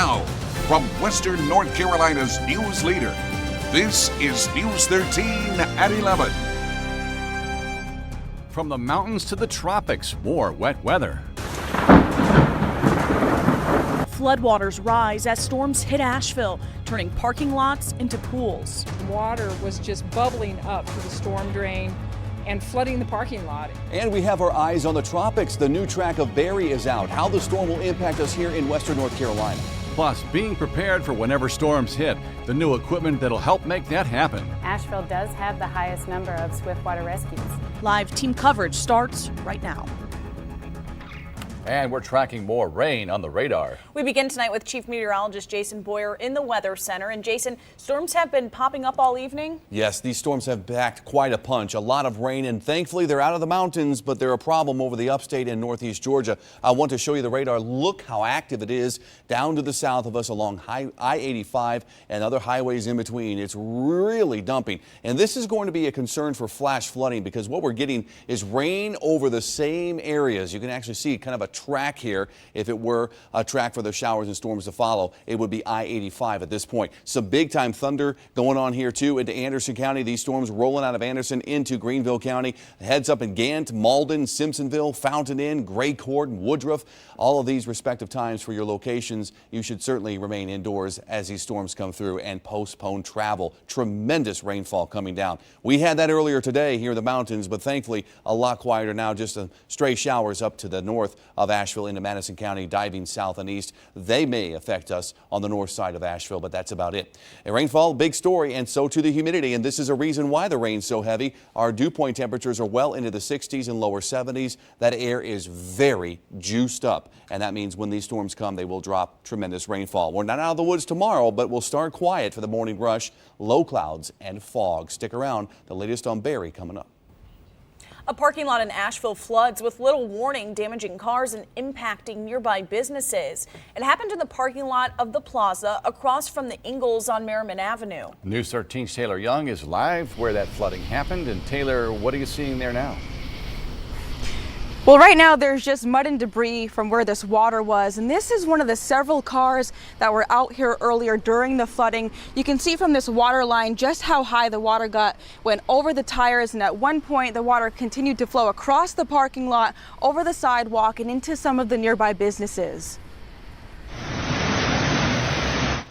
Now, from Western North Carolina's news leader, this is News 13 at 11. From the mountains to the tropics, more wet weather. Floodwaters rise as storms hit Asheville, turning parking lots into pools. Water was just bubbling up through the storm drain and flooding the parking lot. And we have our eyes on the tropics. The new track of Barry is out. How the storm will impact us here in Western North Carolina. Plus, being prepared for whenever storms hit, the new equipment that'll help make that happen. Asheville does have the highest number of swiftwater rescues. Live team coverage starts right now. And we're tracking more rain on the radar. We begin tonight with Chief Meteorologist Jason Boyer in the Weather Center. And Jason, storms have been popping up all evening? Yes, these storms have packed quite a punch. A lot of rain, and thankfully they're out of the mountains, but they're a problem over the upstate and northeast Georgia. I want to show you the radar. Look how active it is down to the south of us along I-85 and other highways in between. It's really dumping. And this is going to be a concern for flash flooding because what we're getting is rain over the same areas. You can actually see kind of a track here. If it were a track for the showers and storms to follow, it would be I-85 at this point. Some big time thunder going on here too into Anderson County. These storms rolling out of Anderson into Greenville County. Heads up in Gant, Malden, Simpsonville, Fountain Inn, Gray Court, and Woodruff. All of these respective times for your locations. You should certainly remain indoors as these storms come through and postpone travel. Tremendous rainfall coming down. We had that earlier today here in the mountains, but thankfully a lot quieter now. Just stray showers up to the north of Asheville into Madison County, diving south and east. They may affect us on the north side of Asheville, but that's about it. And rainfall, big story, and so too the humidity. And this is a reason why the rain's so heavy. Our dew point temperatures are well into the 60s and lower 70s. That air is very juiced up. And that means when these storms come, they will drop tremendous rainfall. We're not out of the woods tomorrow, but we'll start quiet for the morning rush. Low clouds and fog. Stick around. The latest on Barry coming up. A parking lot in Asheville floods with little warning, damaging cars and impacting nearby businesses. It happened in the parking lot of the plaza across from the Ingalls on Merriman Avenue. News 13's Taylor Young is live where that flooding happened. And Taylor, what are you seeing there now? Well, right now there's just mud and debris from where this water was, and this is one of the several cars that were out here earlier during the flooding. You can see from this water line just how high the water went over the tires, and at one point the water continued to flow across the parking lot, over the sidewalk, and into some of the nearby businesses.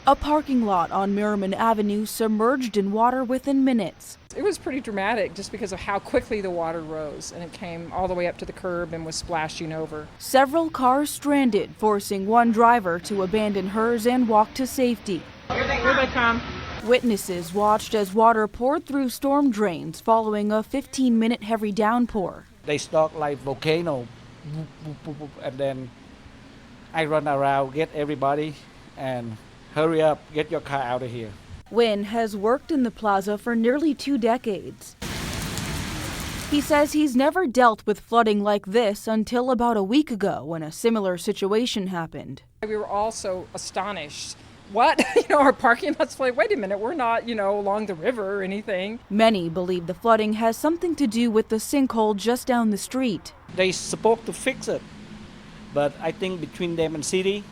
A parking lot on Merriman Avenue submerged in water within minutes. It was pretty dramatic just because of how quickly the water rose, and it came all the way up to the curb and was splashing over. Several cars stranded, forcing one driver to abandon hers and walk to safety. Here they come. Witnesses watched as water poured through storm drains following a 15-minute heavy downpour. They start like volcano, and then I run around, get everybody, and hurry up, get your car out of here. Wynn has worked in the plaza for nearly 2 decades. He says he's never dealt with flooding like this until about a week ago when a similar situation happened. We were all so astonished. What? Our parking lot's flooded. Wait a minute, we're not, along the river or anything. Many believe the flooding has something to do with the sinkhole just down the street. They supposed to fix it, but I think between them and city,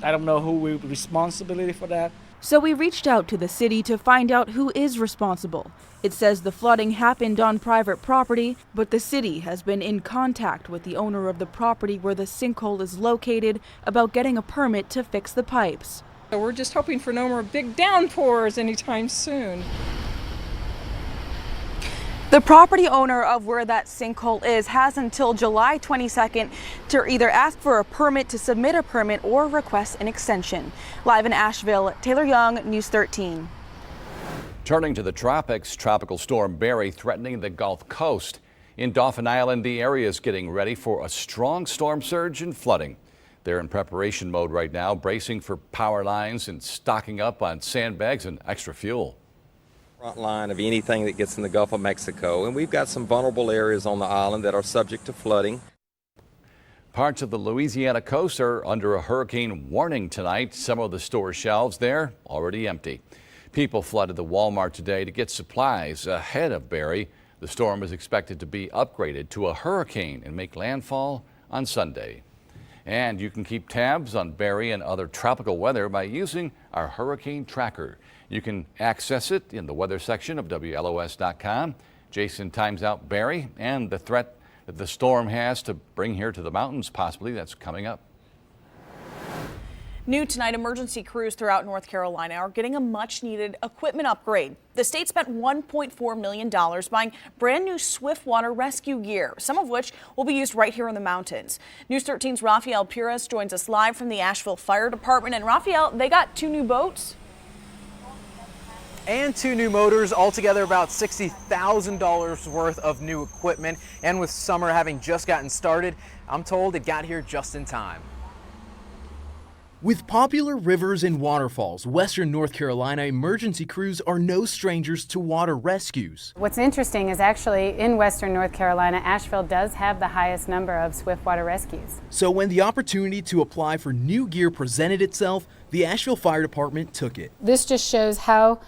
I don't know who will be responsibility for that. So we reached out to the city to find out who is responsible. It says the flooding happened on private property, but the city has been in contact with the owner of the property where the sinkhole is located about getting a permit to fix the pipes. So we're just hoping for no more big downpours anytime soon. The property owner of where that sinkhole is has until July 22nd to either ask for a permit, to submit a permit, or request an extension. Live in Asheville, Taylor Young, News 13. Turning to the tropics, Tropical Storm Barry threatening the Gulf Coast. In Dauphin Island, the area is getting ready for a strong storm surge and flooding. They're in preparation mode right now, bracing for power lines and stocking up on sandbags and extra fuel. Front line of anything that gets in the Gulf of Mexico, and we've got some vulnerable areas on the island that are subject to flooding. Parts of the Louisiana coast are under a hurricane warning tonight. Some of the store shelves there already empty. People flooded the Walmart today to get supplies ahead of Barry. The storm is expected to be upgraded to a hurricane and make landfall on Sunday. And you can keep tabs on Barry and other tropical weather by using our hurricane tracker. You can access it in the weather section of WLOS.com. Jason times out Barry and the threat that the storm has to bring here to the mountains, possibly. That's coming up. New tonight, emergency crews throughout North Carolina are getting a much-needed equipment upgrade. The state spent $1.4 million buying brand new swiftwater rescue gear, some of which will be used right here in the mountains. News 13's Rafael Pires joins us live from the Asheville Fire Department. And Rafael, they got 2 new boats and 2 new motors, altogether about $60,000 worth of new equipment. And with summer having just gotten started, I'm told it got here just in time. With popular rivers and waterfalls, Western North Carolina emergency crews are no strangers to water rescues. What's interesting is actually in Western North Carolina, Asheville does have the highest number of swiftwater rescues. So when the opportunity to apply for new gear presented itself, the Asheville Fire Department took it. This just shows how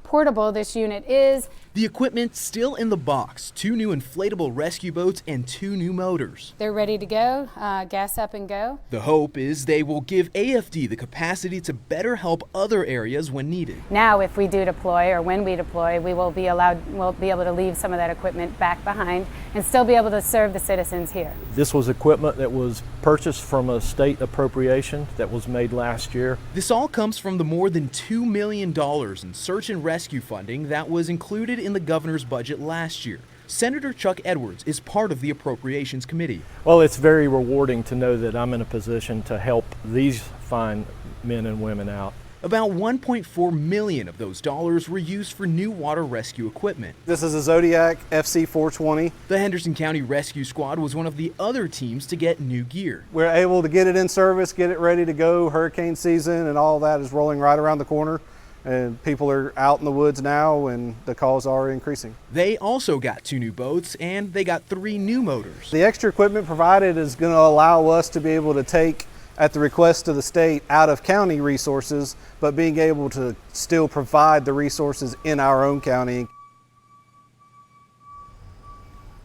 portable this unit is. The equipment still in the box, 2 new inflatable rescue boats and 2 new motors. They're ready to go, gas up and go. The hope is they will give AFD the capacity to better help other areas when needed. Now, if we do deploy or when we deploy, we'll be able to leave some of that equipment back behind and still be able to serve the citizens here. This was equipment that was purchased from a state appropriation that was made last year. This all comes from the more than $2 million in search and rescue funding that was included in the governor's budget last year. Senator Chuck Edwards is part of the Appropriations Committee. Well, it's very rewarding to know that I'm in a position to help these fine men and women out. About $1.4 million of those dollars were used for new water rescue equipment. This is a Zodiac FC420. The Henderson County Rescue Squad was one of the other teams to get new gear. We're able to get it in service, get it ready to go. Hurricane season and all that is rolling right around the corner. And people are out in the woods now and the calls are increasing. They also got 2 new boats and they got 3 new motors. The extra equipment provided is going to allow us to be able to take, at the request of the state, out of county resources, but being able to still provide the resources in our own county.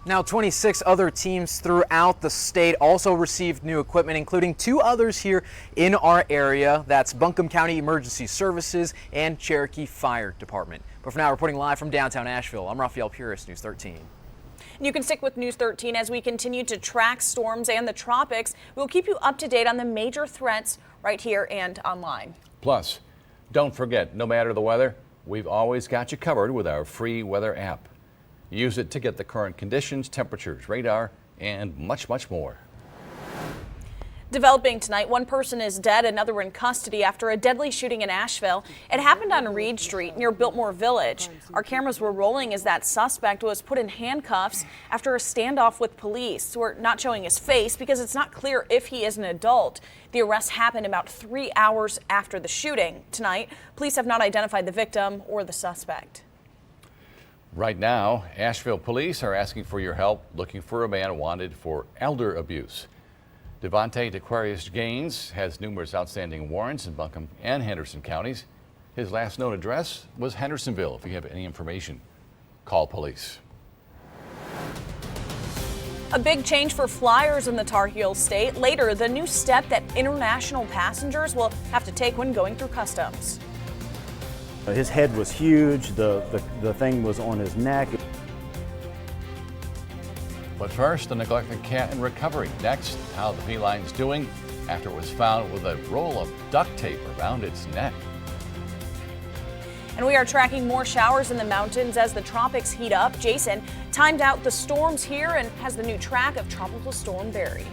Now, 26 other teams throughout the state also received new equipment, including 2 others here in our area. That's Buncombe County Emergency Services and Cherokee Fire Department. But for now, reporting live from downtown Asheville, I'm Rafael Pires, News 13. You can stick with News 13 as we continue to track storms and the tropics. We'll keep you up to date on the major threats right here and online. Plus, don't forget, no matter the weather, we've always got you covered with our free weather app. Use it to get the current conditions, temperatures, radar, and much, much more. Developing tonight, 1 person is dead, another in custody after a deadly shooting in Asheville. It happened on Reed Street near Biltmore Village. Our cameras were rolling as that suspect was put in handcuffs after a standoff with police. We're not showing his face because it's not clear if he is an adult. The arrest happened about 3 hours after the shooting. Tonight, police have not identified the victim or the suspect. Right now, Asheville police are asking for your help looking for a man wanted for elder abuse. Devontae DeQuarius Gaines has numerous outstanding warrants in Buncombe and Henderson counties. His last known address was Hendersonville. If you have any information, call police. A big change for flyers in the Tar Heel State. Later, the new step that international passengers will have to take when going through customs. His head was huge, the thing was on his neck. But first, the neglected cat in recovery. Next, how the feline's doing after it was found with a roll of duct tape around its neck. And we are tracking more showers in the mountains as the tropics heat up. Jason timed out the storms here and has the new track of Tropical Storm Barry.